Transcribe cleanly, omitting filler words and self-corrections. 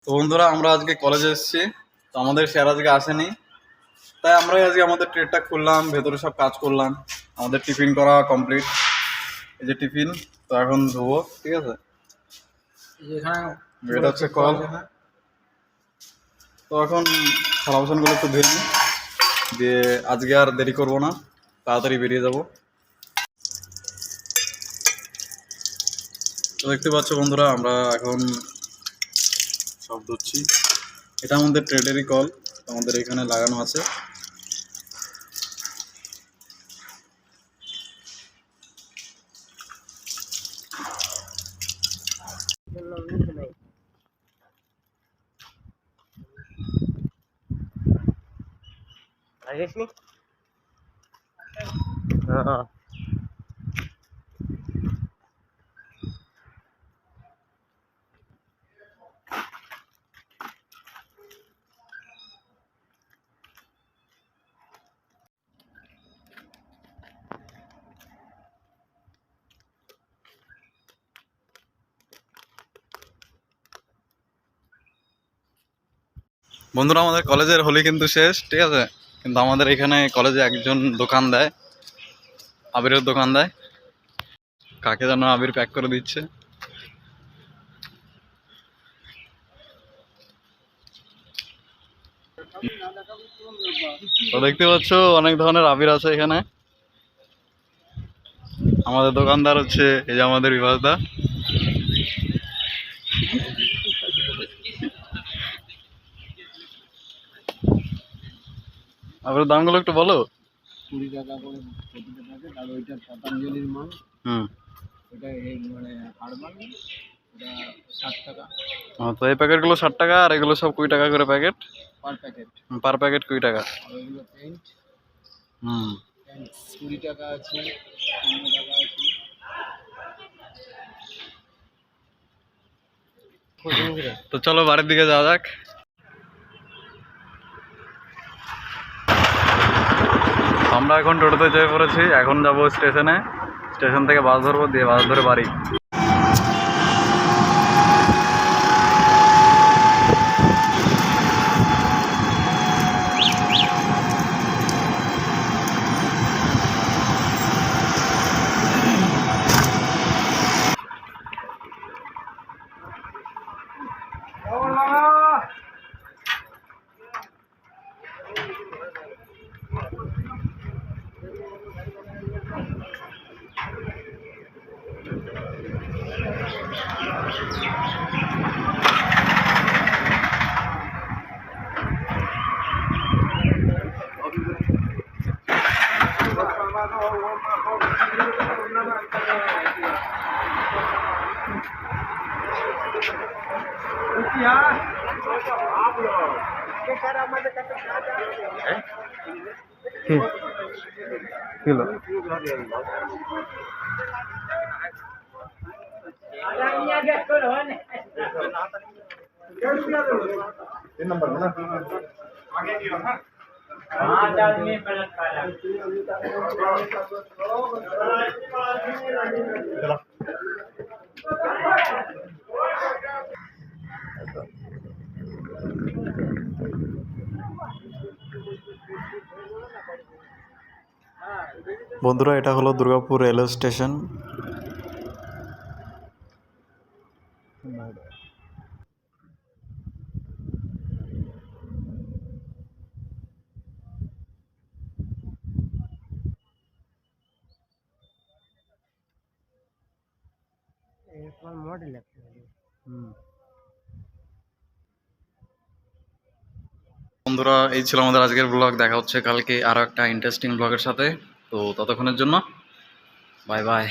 তো বন্ধুরা আমরা আজকে কলেজে এসেছি। তো আমাদের স্যার আজকে আসেনি, তাই আমরাই আজকে আমাদের ট্রেডটা খুললাম, ভেতরে সব কাজ করলাম। আমাদের টিফিন করা কমপ্লিট, এই যে টিফিন। তো এখন ধোবো, ঠিক আছে। এটা হচ্ছে কল। তো এখন থালা বাসনগুলো একটু ধুয়ে নিই, দিয়ে আজকে আর দেরি করবো না, তাড়াতাড়ি বেরিয়ে যাব। তো দেখতে পাচ্ছ বন্ধুরা, আমরা এখন সব ধুচ্ছি। এটা আমাদের ট্রেডেরই কল, আমাদের এখানে লাগানো আছে। বন্ধুরা আমাদের কলেজের হোলি কিন্তু শেষ, ঠিক আছে। কিন্তু আমাদের এখানে কলেজে একজন দোকান দেয়, আবিরের দোকান দেয়। কাকে যেন আবির প্যাক করে দিচ্ছে। তো দেখতে পাচ্ছ অনেক ধরনের আবির আছে এখানে। আমাদের দোকানদার হচ্ছে এই যে আমাদের বিভাসদা। আবির দামগুলো একটু বলো। 20 টাকা করে প্রতিটা প্যাকেট, আর ওইটা পতঞ্জলির মাল। ওটা মানে হার্বাল, ওটা 60 টাকা। তো এই প্যাকেটগুলো 60 টাকা, আর এগুলো সব 20 টাকা করে প্যাকেট। পার প্যাকেট 20 টাকা। আর ওইগুলো পেন্ট 20 টাকা আছে, 15 টাকা আছে। তো চলো বাড়ির দিকে যাওয়া যাক। আমরা এখন টোটোতে চেপে পড়েছি, এখন যাবো স্টেশনে। স্টেশন থেকে বাস ধরবো, দিয়ে বাস ধরে বাড়ি। বন্ধুরা এটা হলো দুর্গাপুর রেলওয়ে স্টেশন। বন্ধুরা এই ছিল আমাদের আজকের ব্লগ। দেখা হচ্ছে কালকে আরো একটা ইন্টারেস্টিং ব্লগের সাথে। তো ততক্ষণের জন্য বাই বাই।